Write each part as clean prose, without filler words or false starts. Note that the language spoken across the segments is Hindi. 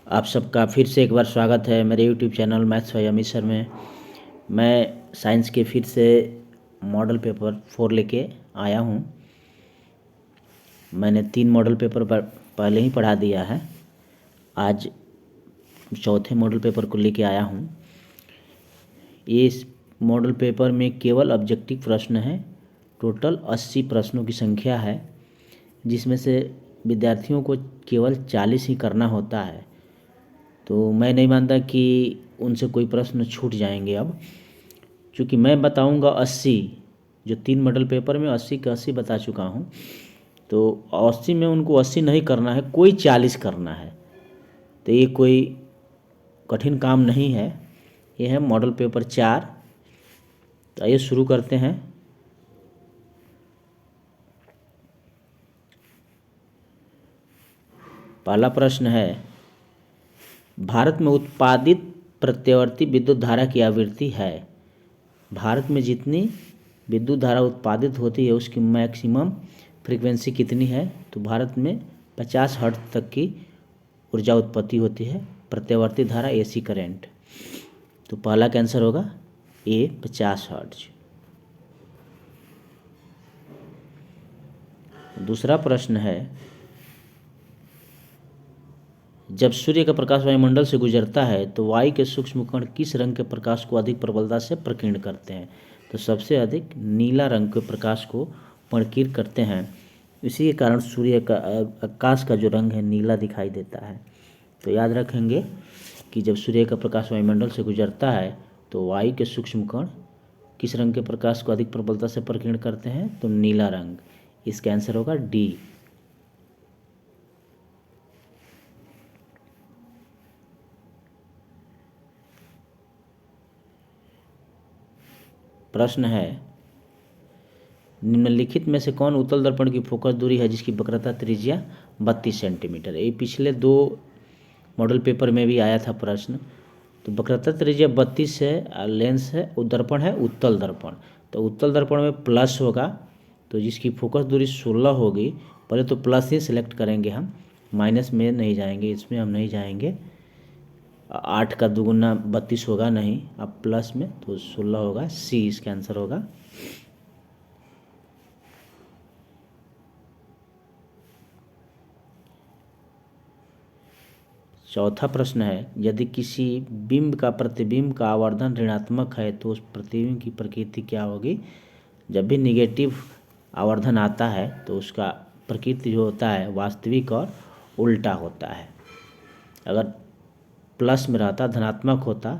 आप सबका फिर से एक बार स्वागत है मेरे YouTube channel maths by Amit sir में। मैं साइंस के फिर से मॉडल पेपर 4 लेके आया हूँ। मैंने 3 मॉडल पेपर पहले ही पढ़ा दिया है। आज चौथे मॉडल पेपर को लेके आया हूँ। इस मॉडल पेपर में केवल ऑब्जेक्टिव प्रश्न है। टोटल 80 प्रश्नों की संख्या है, जिसमें से विद्यार्थियों को केवल 40 ही करना होता है। तो मैं नहीं मानता कि उनसे कोई प्रश्न छूट जाएंगे। अब चूँकि मैं बताऊंगा 80, जो 3 मॉडल पेपर में 80 के 80 बता चुका हूं, तो 80 में उनको 80 नहीं करना है, कोई 40 करना है। तो ये कोई कठिन काम नहीं है। ये है मॉडल पेपर 4। तो आइए शुरू करते हैं। पहला प्रश्न है, भारत में उत्पादित प्रत्यावर्ती विद्युत धारा की आवृत्ति है। भारत में जितनी विद्युत धारा उत्पादित होती है उसकी मैक्सिमम फ्रीक्वेंसी कितनी है? तो भारत में 50 हर्ट्ज तक की ऊर्जा उत्पत्ति होती है, प्रत्यावर्ती धारा एसी करंट। तो पहला का आंसर होगा ए 50 हर्ट्ज। दूसरा प्रश्न है, जब सूर्य का प्रकाश वायुमंडल से गुजरता है तो वायु के सूक्ष्म कण किस रंग के प्रकाश को अधिक प्रबलता से प्रकीर्णन करते हैं? तो सबसे अधिक नीला रंग के प्रकाश को प्रकीर्णन करते हैं। इसी के कारण सूर्य का आकाश का जो रंग है नीला दिखाई देता है। तो याद रखेंगे कि जब सूर्य का प्रकाश वायुमंडल से गुजरता है तो वायु के सूक्ष्म कण किस रंग के प्रकाश को अधिक प्रबलता से प्रकीर्णन करते हैं? तो नीला रंग। इसका आंसर होगा डी। प्रश्न है, निम्नलिखित में से कौन उत्तल दर्पण की फोकस दूरी है जिसकी वक्रता त्रिज्या 32 सेंटीमीटर? ये पिछले 2 मॉडल पेपर में भी आया था प्रश्न। तो वक्रता त्रिज्या 32 है, लेंस है, दर्पण है उत्तल दर्पण। तो उत्तल दर्पण में प्लस होगा, तो जिसकी फोकस दूरी 16 होगी। पहले तो प्लस ही सिलेक्ट करेंगे हम, माइनस में नहीं जाएंगे, इसमें हम नहीं जाएंगे। 8 का दुगुना 32 होगा नहीं, अब प्लस में तो 16 होगा। सी इसका आंसर होगा। चौथा प्रश्न है, यदि किसी बिंब का प्रतिबिंब का आवर्धन ऋणात्मक है तो उस प्रतिबिंब की प्रकृति क्या होगी? जब भी निगेटिव आवर्धन आता है तो उसका प्रकृति जो होता है वास्तविक और उल्टा होता है। अगर प्लस में रहता, धनात्मक होता,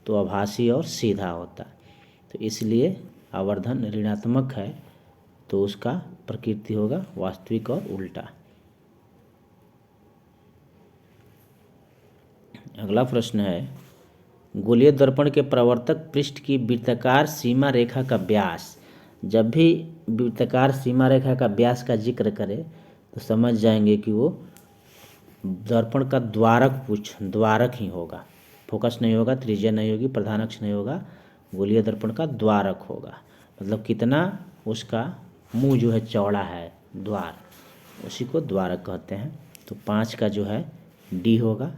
तो आभासी और सीधा होता। तो इसलिए आवर्धन ऋणात्मक है तो उसका प्रकृति होगा वास्तविक और उल्टा। अगला प्रश्न है, गोलीय दर्पण के प्रवर्तक पृष्ठ की वृत्ताकार सीमा रेखा का व्यास। जब भी वृत्ताकार सीमा रेखा का व्यास का जिक्र करे तो समझ जाएंगे कि वो दर्पण का द्वारक ही होगा। फोकस नहीं होगा, त्रिज्या नहीं होगी, प्रधान अक्ष नहीं होगा, गोलीय दर्पण का द्वारक होगा। मतलब कितना उसका मुंह जो है चौड़ा है, द्वार, उसी को द्वारक कहते हैं। तो 5 का जो है डी होगा।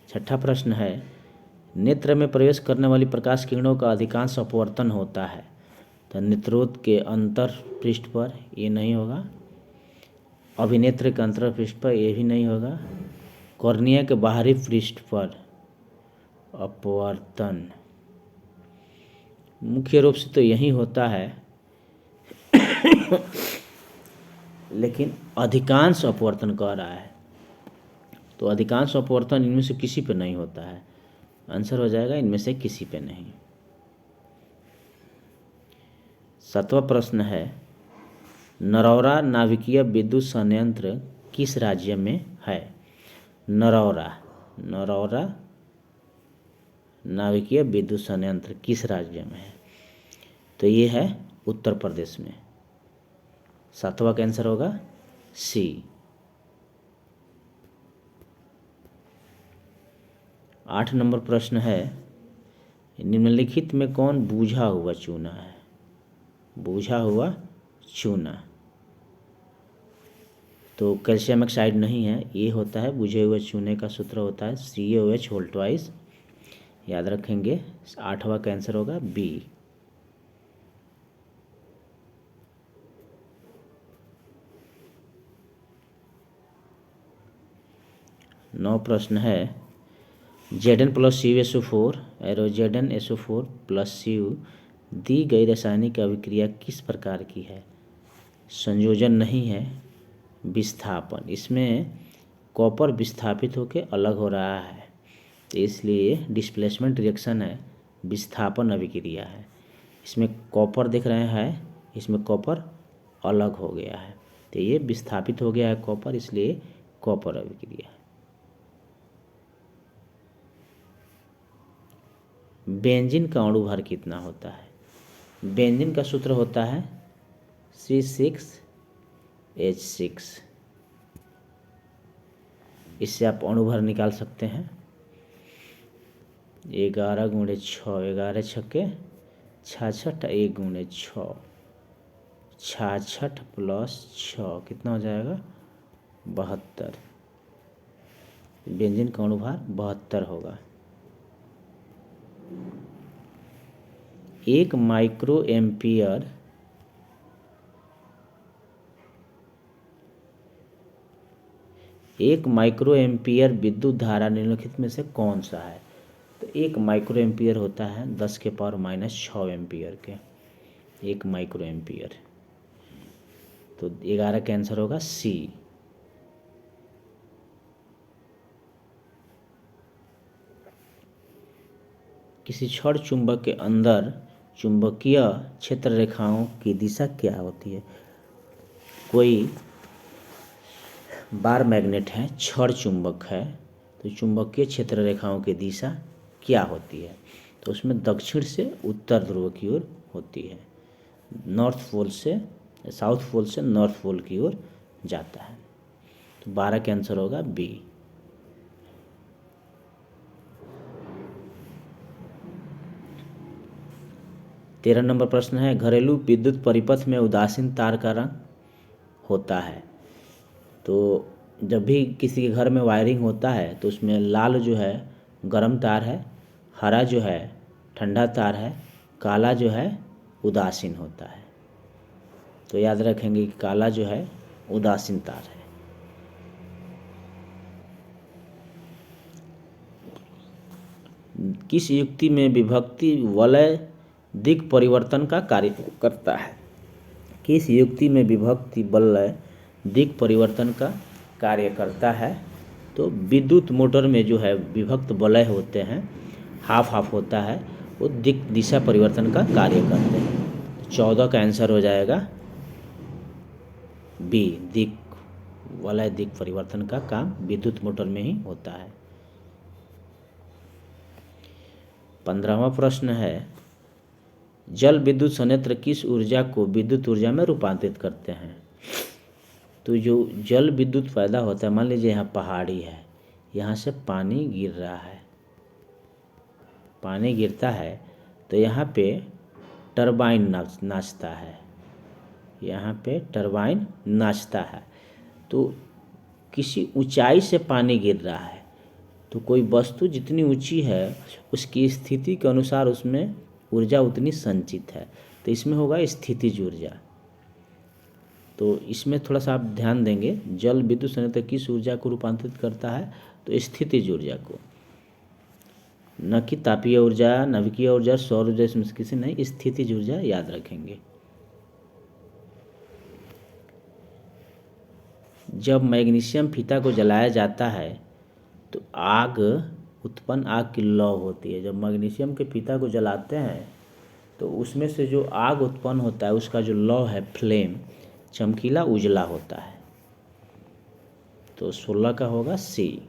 छठा प्रश्न है, नेत्र में प्रवेश करने वाली प्रकाश किरणों का अधिकांश अपवर्तन होता है। तो नेत्रोत के अंतर पृष्ठ पर ये नहीं होगा, अभिनेत्र के अंतर पृष्ठ पर ये भी नहीं होगा, कॉर्निया के बाहरी पृष्ठ पर अपवर्तन मुख्य रूप से तो यही होता है लेकिन अधिकांश अपवर्तन कह रहा है, तो अधिकांश अपवर्तन इनमें से किसी पे नहीं होता है। आंसर हो जाएगा इनमें से किसी पे नहीं। 7वां प्रश्न है, नरौरा नाभिकीय विद्युत संयंत्र किस राज्य में है? नरौरा नाभिकीय विद्युत संयंत्र किस राज्य में है? तो ये है उत्तर प्रदेश में। 7वां का आंसर होगा सी। 8 नंबर प्रश्न है, निम्नलिखित में कौन बूझा हुआ चूना है? बूझा हुआ चूना तो कैल्शियम ऑक्साइड नहीं है, ये होता है बुझे हुए चूने का सूत्र होता है CaOH होल ट्वाइस, याद रखेंगे। 8वां का आंसर होगा बी। 9 प्रश्न है Zn plus CuSO4 arrow ZnSO4 plus Cu दी गई रासायनिक अभिक्रिया किस प्रकार की है? संयोजन नहीं है, विस्थापन। इसमें कॉपर विस्थापित होकर अलग हो रहा है, तो इसलिए डिस्प्लेसमेंट रिएक्शन है, विस्थापन अभिक्रिया है। इसमें कॉपर देख रहे हैं, इसमें कॉपर अलग हो गया है, तो ये विस्थापित हो गया है कॉपर, इसलिए कॉपर अभिक्रिया है। बेंजीन का अणु भार कितना होता है? बेंजीन का सूत्र होता है C6H6। इससे आप अणु भार निकाल सकते हैं। 11 गुणे 6, 11 छक्के 66, 1 गुणे 6, 66 प्लस 6 कितना हो जाएगा? 72। बेंजीन का अणु भार 72 होगा। 1 माइक्रो एम्पियर विद्युत धारा निम्नलिखित में से कौन सा है? तो 1 माइक्रो एम्पियर होता है 10 के पावर -6 एम्पियर के, 1 माइक्रो एम्पियर। तो 11 का आंसर होगा सी। किसी छड़ चुंबक के अंदर चुंबकीय क्षेत्र रेखाओं की दिशा क्या होती है? कोई बार मैग्नेट है, छड़ चुंबक है, तो चुंबकीय क्षेत्र रेखाओं की दिशा क्या होती है? तो उसमें दक्षिण से उत्तर ध्रुव की ओर होती है, साउथ पोल से नॉर्थ पोल की ओर जाता है। तो 12 का आंसर होगा बी। तेरह नंबर प्रश्न है घरेलू विद्युत परिपथ में उदासीन तार का रंग होता है। तो जब भी किसी के घर में वायरिंग होता है तो उसमें लाल जो है गर्म तार है, हरा जो है ठंडा तार है, काला जो है उदासीन होता है। तो याद रखेंगे कि काला जो है उदासीन तार है। किस युक्ति में विभक्ति वलय दिक् परिवर्तन का कार्य करता है? किस युक्ति में विभक्ति वलय दिक् परिवर्तन का कार्य करता है? तो विद्युत मोटर में जो है विभक्त वलय होते हैं, हाफ हाफ होता है, वो दिशा परिवर्तन का कार्य करते हैं। 14 का आंसर हो जाएगा बी। वलय दिक् परिवर्तन का काम विद्युत मोटर में ही होता है। 15वां प्रश्न है जल विद्युत संयंत्र किस ऊर्जा को विद्युत ऊर्जा में रूपांतरित करते हैं? तो जो जल विद्युत पैदा होता है, मान लीजिए यहाँ पहाड़ी है, यहाँ से पानी गिर रहा है, पानी गिरता है तो यहाँ पे टरबाइन नाचता है, यहाँ पे टरबाइन नाचता है। तो किसी ऊंचाई से पानी गिर रहा है, तो कोई वस्तु जितनी ऊंची है उसकी स्थिति के अनुसार उसमें ऊर्जा उतनी संचित है, तो इसमें होगा स्थितिज ऊर्जा। तो इसमें थोड़ा सा आप ध्यान देंगे, जल विद्युत संयंत्र किस ऊर्जा को रूपांतरित करता है? तो स्थितिज ऊर्जा को, न कि तापीय ऊर्जा, नाभिकीय ऊर्जा, सौर ऊर्जा, इसमें किसी नहीं, स्थितिज ऊर्जा याद रखेंगे। जब मैग्नीशियम फीता को जलाया जाता है तो आग की लौ होती है। जब मैग्नीशियम के फीता को जलाते हैं तो उसमें से जो आग उत्पन्न होता है उसका जो लौ है, फ्लेम, चमकीला उजला होता है। तो 16 का होगा सी।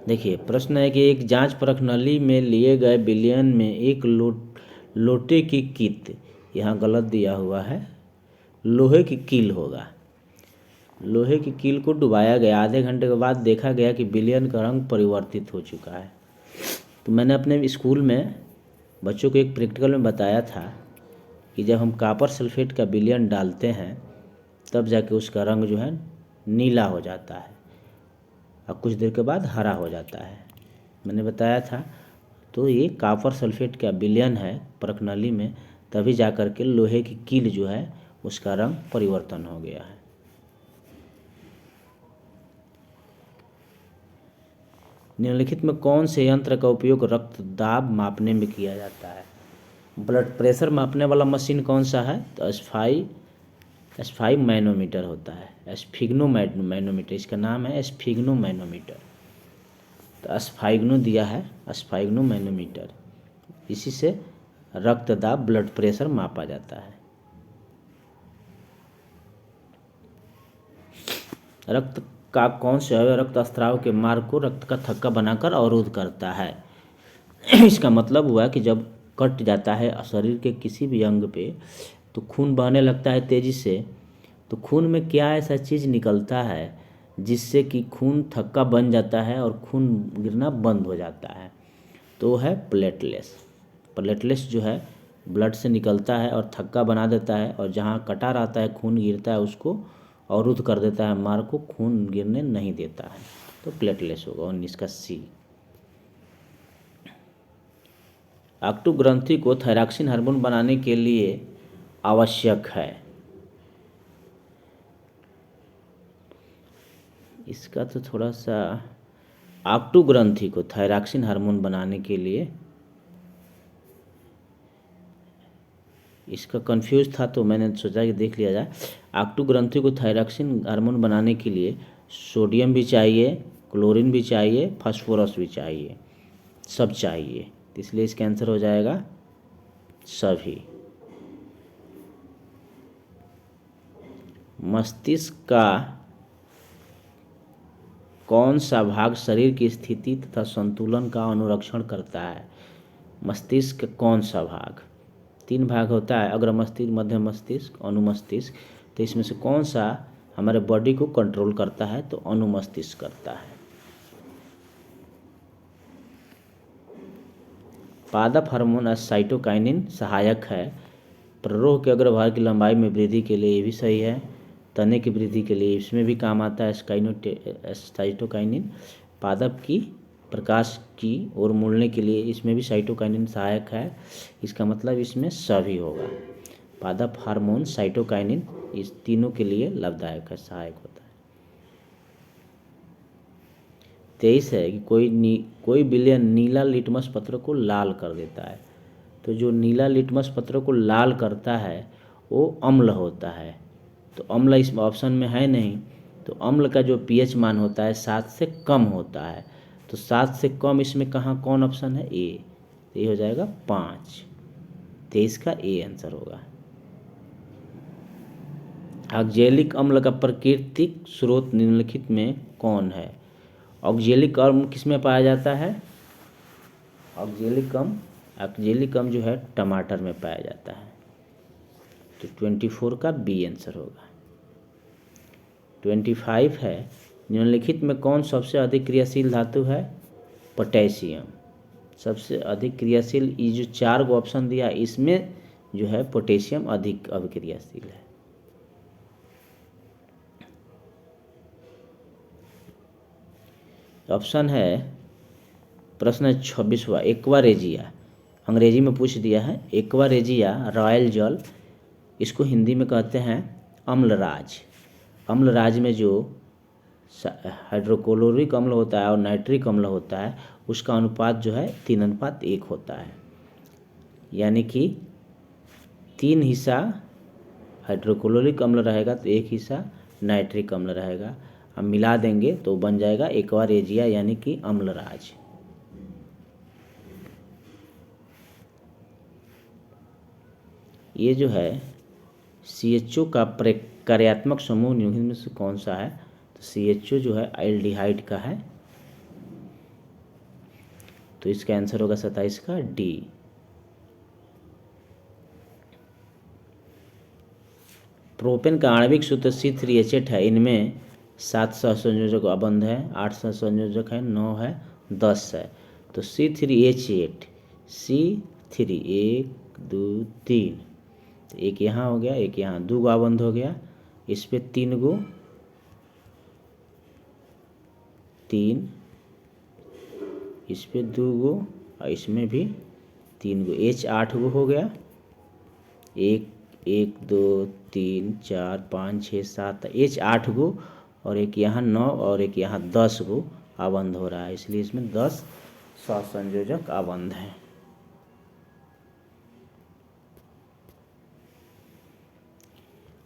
देखिए प्रश्न है कि एक जांच परख नली में लिए गए विलयन में एक लोटे की कीत, यहाँ गलत दिया हुआ है, लोहे की कील होगा। लोहे की कील को डुबाया गया। आधे घंटे के बाद देखा गया कि विलयन का रंग परिवर्तित हो चुका है। तो मैंने अपने स्कूल में बच्चों को एक प्रैक्टिकल में बताया था कि जब हम कॉपर सल्फेट का विलयन डालते हैं तब जाके उसका रंग जो है नीला हो जाता है और कुछ देर के बाद हरा हो जाता है, मैंने बताया था। तो ये कॉपर सल्फेट का विलयन है परखनली में, तभी जा कर के लोहे की कील जो है उसका रंग परिवर्तन हो गया है। निम्नलिखित में कौन से यंत्र का उपयोग रक्तदाब मापने में किया जाता है? ब्लड प्रेशर मापने वाला मशीन कौन सा है? तो एस्फाई मैनोमीटर होता है, स्फिग्नो मैनोमीटर, इसका नाम है स्फिग्नो मैनोमीटर। तो स्फाइग्नो दिया है, स्फाइग्नो मैनोमीटर, इसी से रक्तदाब ब्लड प्रेशर मापा जाता है। रक्त का कौन सा रक्त स्राव के मार्ग को रक्त का थक्का बनाकर अवरोध करता है? इसका मतलब हुआ कि जब कट जाता है शरीर के किसी भी अंग पे तो खून बहने लगता है तेजी से। तो खून में क्या ऐसा चीज़ निकलता है जिससे कि खून थक्का बन जाता है और खून गिरना बंद हो जाता है? तो है प्लेटलेट्स। प्लेटलेट्स जो है ब्लड से निकलता है और थक्का बना देता है, और जहाँ कटा रहता है खून गिरता है उसको अवरुद्ध कर देता है, मार्ग को खून गिरने नहीं देता है। तो प्लेटलेट्स होगा 19 का सी। ऑक्टो ग्रंथि को थायरॉक्सिन हार्मोन बनाने के लिए आवश्यक है। इसका तो थोड़ा सा ऑक्टो ग्रंथि को थायरॉक्सिन हार्मोन बनाने के लिए इसका कंफ्यूज था, तो मैंने सोचा कि देख लिया जाए। ऑक्टो ग्रंथि को थायरॉक्सिन हार्मोन बनाने के लिए सोडियम भी चाहिए, क्लोरीन भी चाहिए, फास्फोरस भी चाहिए, सब चाहिए। तो इसलिए इसका आंसर हो जाएगा सभी। मस्तिष्क का कौन सा भाग शरीर की स्थिति तथा संतुलन का अनुरक्षण करता है? मस्तिष्क कौन सा भाग? 3 भाग होता है, अग्र मस्तिष्क, मध्य मस्तिष्क, अनुमस्तिष्क। तो इसमें से कौन सा हमारे बॉडी को कंट्रोल करता है? तो अनुमस्तिष्क करता है। पादप हार्मोन साइटोकाइनिन सहायक है। प्ररोह के अग्रभाग की लंबाई में वृद्धि के लिए ये भी सही है। तने की वृद्धि के लिए इसमें भी काम आता है साइटोकाइनिन। पादप की प्रकाश की ओर मुड़ने के लिए इसमें भी साइटोकाइनिन सहायक है। इसका मतलब इसमें सभी होगा। पादप हार्मोन साइटोकाइनिन इस तीनों के लिए लाभदायक है, सहायक होता है। 23 है कि कोई विलयन नीला लिटमस पत्र को लाल कर देता है। तो जो नीला लिटमस पत्र को लाल करता है वो अम्ल होता है। तो अम्ल इस ऑप्शन में है नहीं, तो अम्ल का जो पीएच मान होता है 7 से कम होता है। तो 7 से कम इसमें कहाँ कौन ऑप्शन है? ए। तो ये हो जाएगा 5। 23 का ए आंसर होगा। ऑक्जेलिक अम्ल का प्राकृतिक स्रोत निम्नलिखित में कौन है? ऑक्जेलिक अम्ल किस में पाया जाता है? ऑक्जेलिक अम्ल जो है टमाटर में पाया जाता है। तो 24 का बी आंसर होगा। 25 है, निम्नलिखित में कौन सबसे अधिक क्रियाशील धातु है? पोटेशियम सबसे अधिक क्रियाशील। ये जो 4 गो ऑप्शन दिया इसमें जो है पोटेशियम अधिक अभिक्रियाशील है। ऑप्शन है प्रश्न 26वां, एक्वारेजिया, अंग्रेजी में पूछ दिया है। एक्वारेजिया रॉयल जल, इसको हिंदी में कहते हैं अम्लराज। अम्लराज में जो हाइड्रोक्लोरिक अम्ल होता है और नाइट्रिक अम्ल होता है उसका अनुपात जो है 3:1 होता है। यानी कि 3 हिस्सा हाइड्रोक्लोरिक अम्ल रहेगा तो 1 हिस्सा नाइट्रिक अम्ल रहेगा। हम मिला देंगे तो बन जाएगा एक्वारेजिया यानी कि अम्लराज। ये जो है CHO का कार्यात्मक समूह निम्नलिखित में से कौन सा है? तो CHO जो है एल्डिहाइड का है। तो इसका आंसर होगा 27 का डी। प्रोपेन का आणविक सूत्र C3H8 है। इनमें 7 सहसंयोजक अबंध है, 8 सहसंयोजक है, 9 है, 10 है। तो C3H8 C3 1 2 3, एक यहाँ हो गया, एक यहाँ, 2 अबंध हो गया। इस पे 3 गो, 3, इस पे 2 गो और इसमें भी 3 गो, H 8 गो हो गया। 1 1 2 3 4 5 6 7, H 8 गो और एक यहाँ 9 और एक यहाँ 10 गो अबंध हो रहा है, इसलिए इसमें 10 सहसंयोजक अबंध हैं।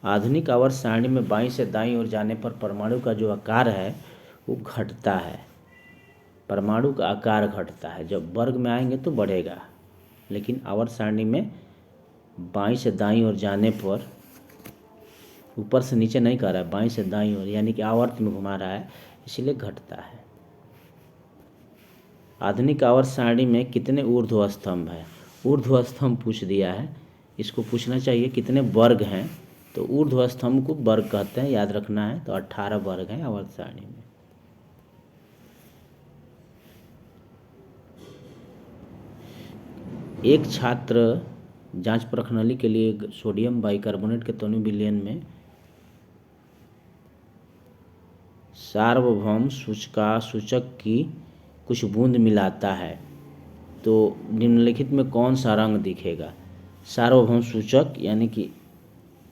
आधुनिक आवर्त सारणी में बाईं से दाईं ओर जाने पर परमाणु का जो आकार है वो घटता है। परमाणु का आकार घटता है, जब वर्ग में आएंगे तो बढ़ेगा, लेकिन आवर्त सारणी में बाईं से दाईं ओर जाने पर, ऊपर से नीचे नहीं कर रहा है, बाईं से दाईं ओर यानी कि आवर्त में घुमा रहा है, इसलिए घटता है। आधुनिक आवर्त सारणी में कितने ऊर्ध्व स्तंभ है? ऊर्ध्व स्तंभ पूछ दिया है, इसको पूछना चाहिए कितने वर्ग हैं। तो ऊर्ध्व स्तंभ को वर्ग कहते हैं, याद रखना है। तो 18 वर्ग हैं आवर्त सारणी में। एक छात्र जांच प्रश्नावली के लिए सोडियम बाइकार्बोनेट के तनु विलयन में सार्वभौम सूचक की कुछ बूंद मिलाता है, तो निम्नलिखित में कौन सा रंग दिखेगा? सार्वभौम सूचक यानी कि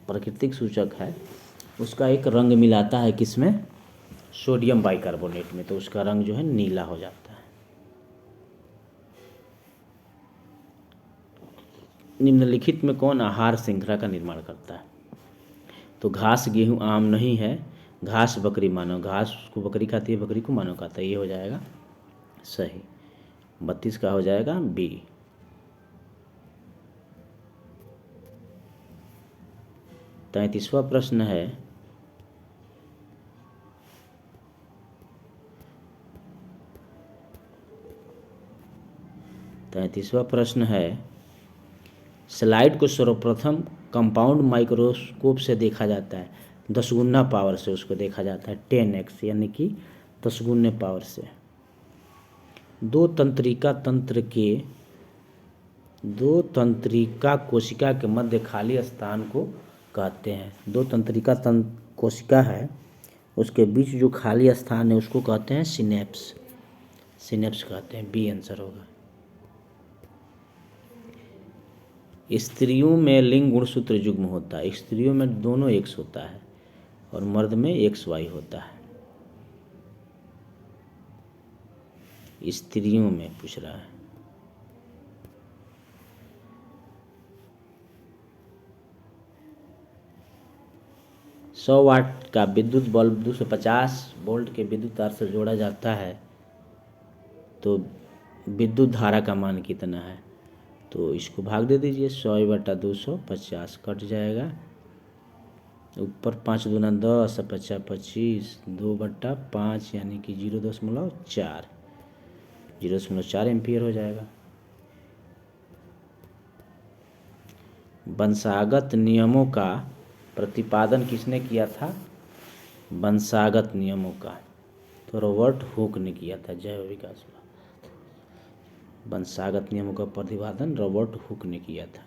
प्राकृतिक सूचक है, उसका एक रंग मिलाता है किसमें? सोडियम बाइकार्बोनेट में, तो उसका रंग जो है नीला हो जाता है। निम्नलिखित में कौन आहार श्रृंखला का निर्माण करता है? तो घास गेहूं आम नहीं है, घास बकरी मानव, घास को बकरी खाती है, बकरी को मानव खाता है, ये हो जाएगा सही। 32 का हो जाएगा बी। तैंतीसवां प्रश्न है, स्लाइड को सर्वप्रथम कंपाउंड माइक्रोस्कोप से देखा जाता है, 10 गुना पावर से उसको देखा जाता है, 10x यानी कि 10 गुने पावर से। दो तंत्रिका कोशिका के मध्य खाली स्थान को कहते हैं। दो तंत्रिका कोशिका है, उसके बीच जो खाली स्थान है उसको कहते हैं सिनेप्स। सिनेप्स कहते हैं, बी आंसर होगा। स्त्रियों में लिंग गुणसूत्र युग्म होता है। स्त्रियों में दोनों एक्स होता है और मर्द में XY होता है। स्त्रियों में पूछ रहा है। सौ वाट का विद्युत बल्ब 250 वोल्ट के विद्युत तार से जोड़ा जाता है, तो विद्युत धारा का मान कितना है? तो इसको भाग दे दीजिए, 100/250 कट जाएगा। ऊपर 5 दूना 10, 5 25, 2/5 यानी कि 0.4 एम्पियर हो जाएगा। वंशागत नियमों का प्रतिपादन किसने किया था? वंशागत नियमों का तो रॉबर्ट हुक ने किया था। जय विकास। वंशागत नियमों का प्रतिपादन रॉबर्ट हुक ने किया था।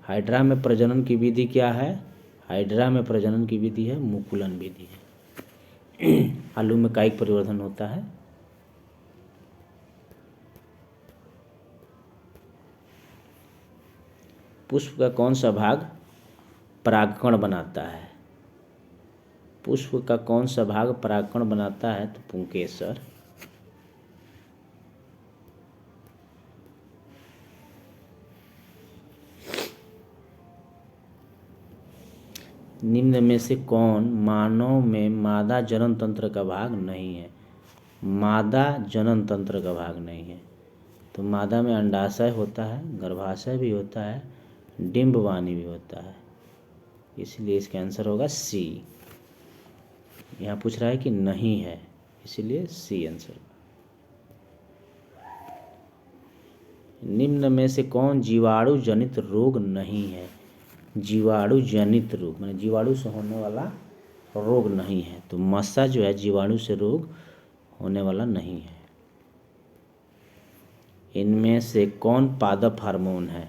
हाइड्रा में प्रजनन की विधि क्या है? हाइड्रा में प्रजनन की विधि है मुकुलन विधि है। आलू में कायिक परिवर्धन होता है। पुष्प का कौन सा भाग परागकण बनाता है? पुष्प का कौन सा भाग परागकण बनाता है? तो पुंकेसर। निम्न में से कौन मानव में मादा जनन तंत्र का भाग नहीं है? मादा जनन तंत्र का भाग नहीं है। तो मादा में अंडाशय होता है, गर्भाशय भी होता है, डिंबवानी भी होता है, इसलिए इसका आंसर होगा सी। यहाँ पूछ रहा है कि नहीं है, इसलिए सी आंसर। निम्न में से कौन जीवाणु जनित रोग नहीं है? जीवाणु जनित रोग, माने जीवाणु से होने वाला रोग नहीं है। तो मस्सा जो है जीवाणु से रोग होने वाला नहीं है। इनमें से कौन पादप हार्मोन है?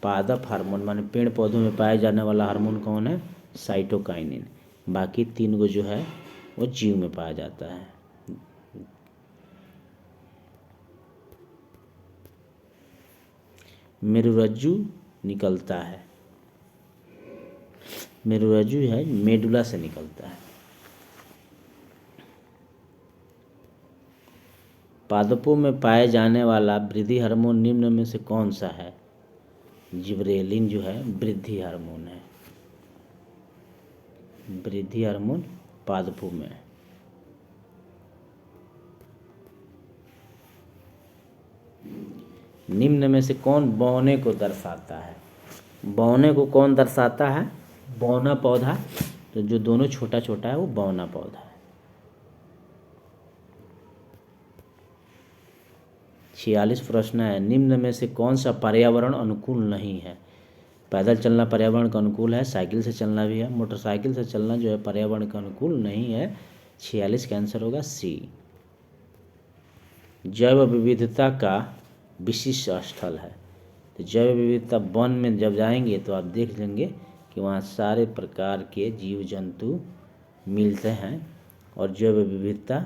पादप हार्मोन माने पेड़ पौधों में पाया जाने वाला हार्मोन कौन है? साइटोकाइनिन। बाकी 3 जो है वो जीव में पाया जाता है। मेरुरज्जु निकलता है, मेरुरज्जु है मेडुला से निकलता है। पादपों में पाए जाने वाला वृद्धि हार्मोन निम्न में से कौन सा है? जिबरेलिन जो है वृद्धि हार्मोन है। वृद्धि हार्मोन पादपों में। निम्न में से कौन बौने को दर्शाता है? बौने को कौन दर्शाता है? बौना पौधा, तो जो दोनों छोटा छोटा है वो बौना पौधा है। 46 प्रश्न है। निम्न में से कौन सा पर्यावरण अनुकूल नहीं है? पैदल चलना पर्यावरण का अनुकूल है, साइकिल से चलना भी है, मोटरसाइकिल से चलना जो है पर्यावरण का अनुकूल नहीं है। 46 का आंसर होगा सी। जैव विविधता का विशिष्ट स्थल है। तो जैव विविधता वन में जब जाएंगे तो आप देख लेंगे कि वहाँ सारे प्रकार के जीव जंतु मिलते हैं और जैव विविधता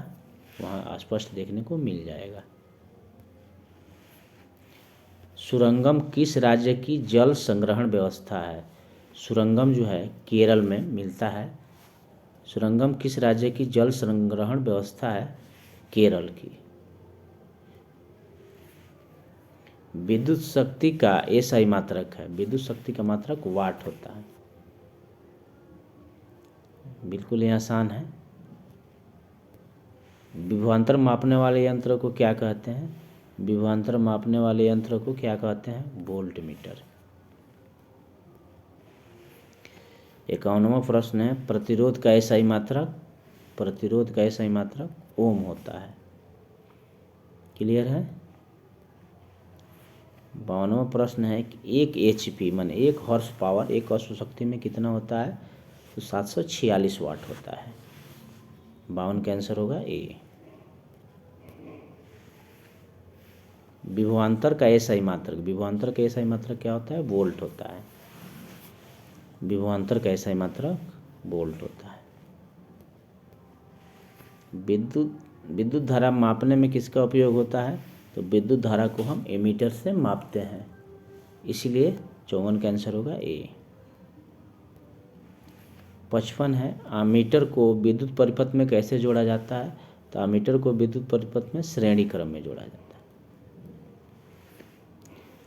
वहाँ स्पष्ट देखने को मिल जाएगा। सुरंगम किस राज्य की जल संग्रहण व्यवस्था है? सुरंगम जो है केरल में मिलता है। सुरंगम किस राज्य की जल संग्रहण व्यवस्था है? केरल की। विद्युत शक्ति का एसआई मात्रक है। विद्युत शक्ति का मात्रक वाट होता है। बिल्कुल ये आसान है। विभवांतर मापने वाले यंत्र को क्या कहते हैं? विभवांतर मापने वाले यंत्र को क्या कहते हैं? Volt meter. 51वां प्रश्न है। प्रतिरोध का एसआई मात्रक, प्रतिरोध का एसआई मात्रक ओम होता है। क्लियर है। 52वां प्रश्न है कि 1 HP माने 1 हॉर्स पावर, 1 अश्व शक्ति में कितना होता है? तो 746 वाट होता है। 52 का आंसर होगा ए। विभवांतर का एसआई मात्रक, विभवांतर का एसआई मात्रक क्या होता है? वोल्ट होता है। विभवांतर का एसआई मात्रक वोल्ट होता है। विद्युत धारा मापने में किसका उपयोग होता है? तो विद्युत धारा को हम एमीटर से मापते हैं, इसलिए 54 का आंसर होगा ए। 55 है। आमीटर को विद्युत परिपथ में कैसे जोड़ा जाता है? तो आमीटर को विद्युत परिपथ में श्रेणी क्रम में जोड़ा जाता है।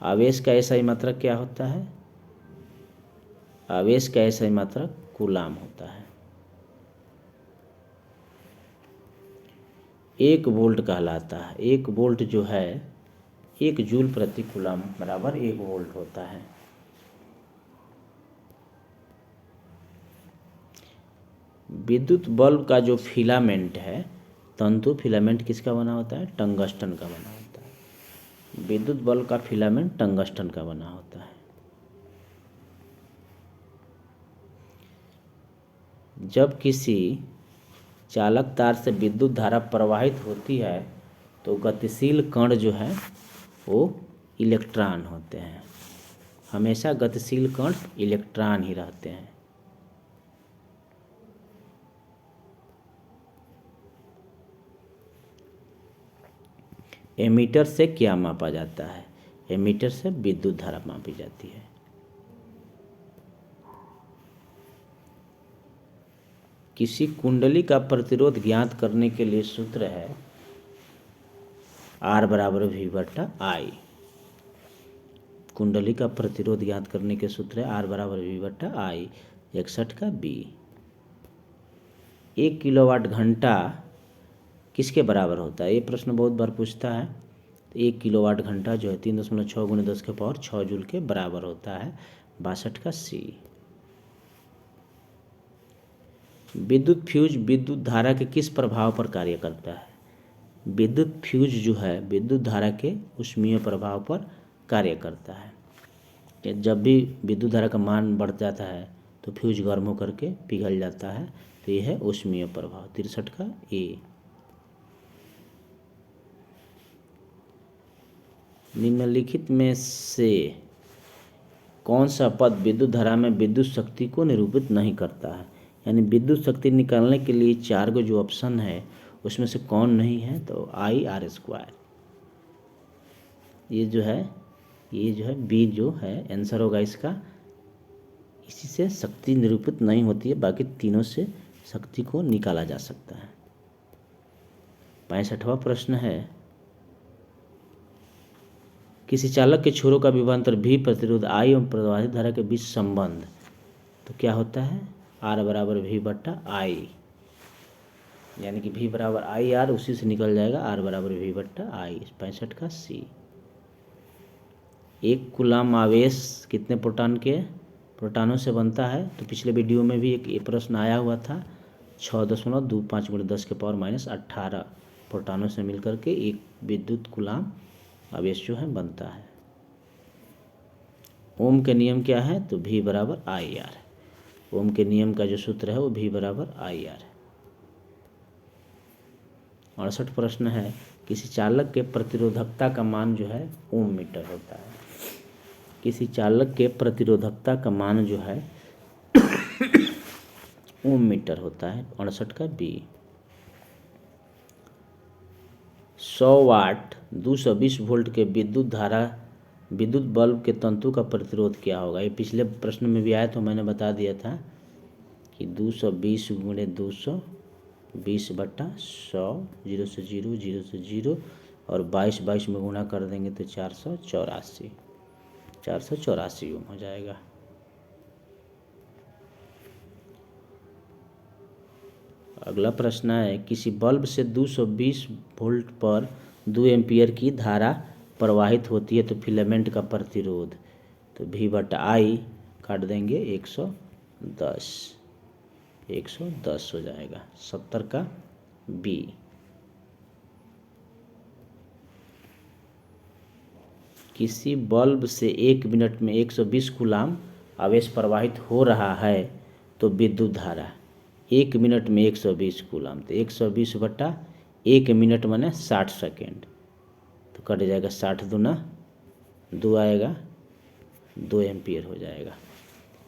आवेश का एसआई मात्रक क्या होता है? आवेश का एसआई मात्रक कूलाम होता है। 1 वोल्ट कहलाता है। 1 वोल्ट जो है 1 जूल प्रति कूलाम बराबर 1 वोल्ट होता है। विद्युत बल्ब का जो फिलामेंट है, तंतु फिलामेंट किसका बना होता है? टंगस्टन का बना होता है। विद्युत बल्ब का फिलामेंट टंगस्टन का बना होता है। जब किसी चालक तार से विद्युत धारा प्रवाहित होती है तो गतिशील कण जो है वो इलेक्ट्रॉन होते हैं। हमेशा गतिशील कण इलेक्ट्रॉन ही रहते हैं। एमीटर से क्या मापा जाता है? एमीटर से विद्युत धारा मापी जाती है। किसी कुंडली का प्रतिरोध ज्ञात करने के लिए सूत्र है R बराबर V बटा I। कुंडली का प्रतिरोध ज्ञात करने के सूत्र है R बराबर V बटा I। 61 का B। 1 किलोवाट घंटा किसके बराबर होता है? ये प्रश्न बहुत बार पूछता है। तो 1 किलोवाट घंटा जो है 3.6 × 10⁻6 जूल के बराबर होता है। 62 का C। विद्युत फ्यूज विद्युत धारा के किस प्रभाव पर कार्य करता है? विद्युत फ्यूज जो है विद्युत धारा के ऊष्मीय प्रभाव पर कार्य करता है। कि जब भी विद्युत धारा का मान बढ़ जाता है तो फ्यूज गर्म होकर के पिघल जाता है। तो ये है ऊष्मीय प्रभाव 63 का ए। निम्नलिखित में से कौन सा पद विद्युत धारा में विद्युत शक्ति को निरूपित नहीं करता है? यानी विद्युत शक्ति निकालने के लिए 4 गो जो ऑप्शन है उसमें से कौन नहीं है? तो I/R²। ये जो है बी जो है आंसर होगा इसका। इसी से शक्ति निरूपित नहीं होती है, बाकी तीनों से शक्ति को निकाला जा सकता है। 65वां प्रश्न है, किसी चालक के छोरों का विभवांतर V प्रतिरोध I एवं प्रवाहित धारा के बीच संबंध तो क्या होता है? R बराबर V/I, यानी कि V बराबर IR, उसी से निकल जाएगा R बराबर V/I। 65 का C। 1 कूलाम आवेश कितने प्रोटॉनों से बनता है? तो पिछले वीडियो में भी एक प्रश्न आया हुआ था। 6.25 × 10⁻18 प्रोटॉनों से मिलकर के एक विद्युत कूलाम आवेश जो है बनता है। ओम के नियम क्या है? तो V बराबर IR। ओम के नियम का जो सूत्र है वो V बराबर IR है। 68 प्रश्न है, किसी चालक के प्रतिरोधकता का मान जो है ओम मीटर होता है। किसी चालक के प्रतिरोधकता का मान जो है ओम मीटर होता है। 68 का B। 100 वाट 220 वोल्ट के विद्युत बल्ब के तंतु का प्रतिरोध क्या होगा? ये पिछले प्रश्न में भी आया तो मैंने बता दिया था कि 220 × 220/100, 0 से 0, 0 से 0 और 22 में गुणा कर देंगे तो 484 ओम हो जाएगा। अगला प्रश्न है, किसी बल्ब से 220 वोल्ट पर 2 एम्पीयर की धारा प्रवाहित होती है तो फिलामेंट का प्रतिरोध तो V/I काट देंगे 110 हो जाएगा। 70 का B। किसी बल्ब से 1 मिनट में 120 कूलाम आवेश प्रवाहित हो रहा है तो विद्युत धारा 1 मिनट में 120 कूलाम, तो 120/1 मिनट माने 60 सेकेंड, तो कट जाएगा 60 दूना 2 आएगा 2 एम्पीयर हो जाएगा।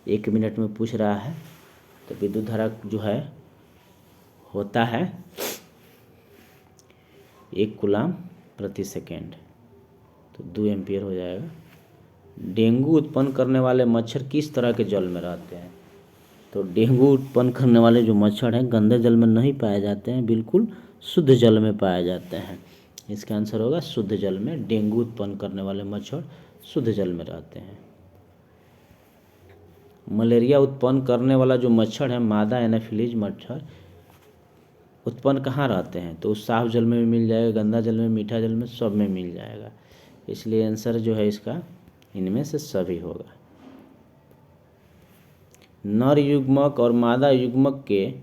1 मिनट में पूछ रहा है तो विद्युत धारा जो है होता है 1 कूलाम प्रति सेकेंड, तो 2 एम्पीयर हो जाएगा। डेंगू उत्पन्न करने वाले मच्छर किस तरह के जल में रहते हैं? तो डेंगू उत्पन्न करने वाले जो मच्छर हैं गंदे जल में नहीं पाए जाते हैं, बिल्कुल शुद्ध जल में पाए जाते हैं। इसका आंसर होगा शुद्ध जल में। डेंगू उत्पन्न करने वाले मच्छर शुद्ध जल में रहते हैं। मलेरिया उत्पन्न करने वाला जो मच्छर है मादा एनाफिलीज मच्छर उत्पन्न कहाँ रहते हैं? तो साफ जल में भी मिल जाएगा, गंदा जल में, मीठा जल में, सब में मिल जाएगा। इसलिए आंसर जो है इसका इनमें से सभी होगा। नर युग्मक और मादा युग्मक के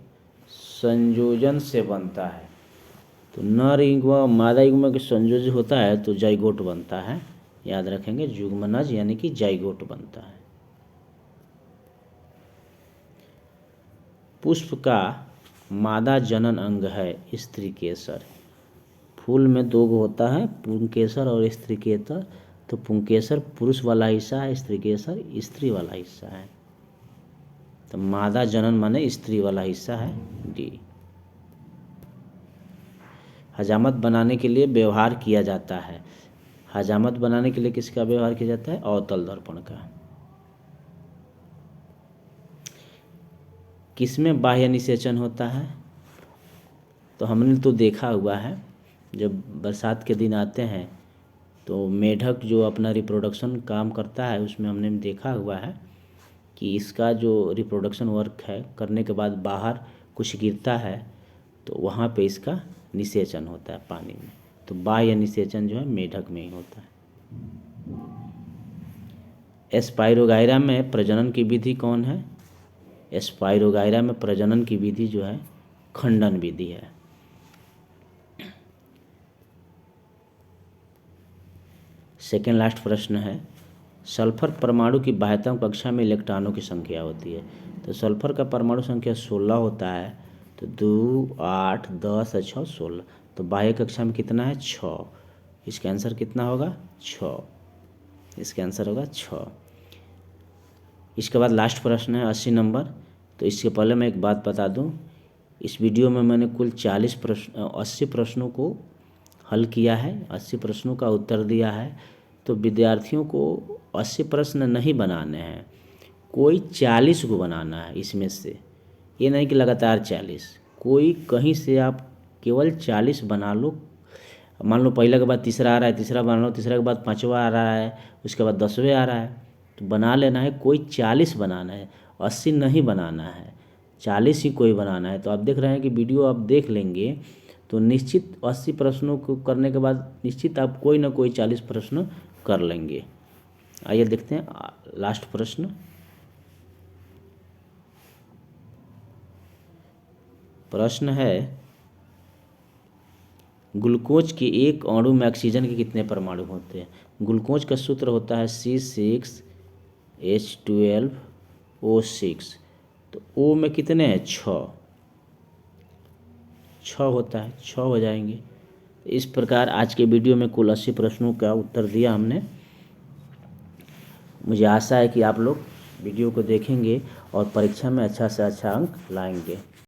संयोजन से बनता है, तो नर युग्मक मादा युग्मक के संयोजन होता है तो जाइगोट बनता है। याद रखेंगे, युग्मनज यानी कि जाइगोट बनता है। पुष्प का मादा जनन अंग है स्त्रीकेसर। फूल में 2 गो होता है, पुंकेसर और स्त्रीकेसर। तो पुंकेसर पुरुष वाला हिस्सा है, स्त्रीकेसर स्त्री वाला हिस्सा है। तो मादा जनन माने स्त्री वाला हिस्सा है D। हजामत बनाने के लिए व्यवहार किया जाता है। हजामत बनाने के लिए किसका व्यवहार किया जाता है? अवतल दर्पण का। किसमें बाह्य निषेचन होता है? तो हमने तो देखा हुआ है, जब बरसात के दिन आते हैं तो मेढक जो अपना रिप्रोडक्शन काम करता है उसमें हमने देखा हुआ है कि इसका जो रिप्रोडक्शन वर्क है करने के बाद बाहर कुछ गिरता है तो वहाँ पे इसका निषेचन होता है पानी में। तो बाह्य निषेचन जो है मेढक में ही होता है। स्पाइरोगाइरा में प्रजनन की विधि कौन है? स्पाइरोगाइरा में प्रजनन की विधि जो है खंडन विधि है। सेकेंड लास्ट प्रश्न है, सल्फर परमाणु की बाह्यतम कक्षा में इलेक्ट्रॉनों की संख्या होती है। तो सल्फर का परमाणु संख्या 16 होता है। तो 2, 8, 10, 6, 16। तो बाह्य कक्षा में कितना है? 6। इसका आंसर कितना होगा? 6। इसका आंसर होगा 6। इसके बाद लास्ट प्रश्न है 80 नंबर। तो इससे पहले मैं एक बात बता दूं, इस वीडियो में मैंने कुल 80 प्रश्नों को हल किया है, 80 प्रश्नों का उत्तर दिया है। तो विद्यार्थियों को 80 प्रश्न नहीं बनाने हैं, कोई 40 को बनाना है इसमें से। ये नहीं कि लगातार 40, कोई कहीं से आप केवल 40 बना लो। मान लो पहले के बाद तीसरा आ रहा है, तीसरा बना लो, तीसरा के बाद पाँचवा आ रहा है, उसके बाद 10वें आ रहा है, तो बना लेना है। कोई 40 बनाना है, 80 नहीं बनाना है, 40 ही कोई बनाना है। तो आप देख रहे हैं कि वीडियो आप देख लेंगे तो निश्चित 80 प्रश्नों को करने के बाद निश्चित आप कोई ना कोई 40 प्रश्न कर लेंगे। आइए देखते हैं लास्ट प्रश्न। प्रश्न है, ग्लूकोज के एक अणु में ऑक्सीजन के कितने परमाणु होते हैं? ग्लूकोज का सूत्र होता है C6H12O6। तो O में कितने हैं? 6 होता है, 6 हो जाएंगे। इस प्रकार आज के वीडियो में कुल 80 प्रश्नों का उत्तर दिया हमने। मुझे आशा है कि आप लोग वीडियो को देखेंगे और परीक्षा में अच्छा से अच्छा अंक लाएंगे।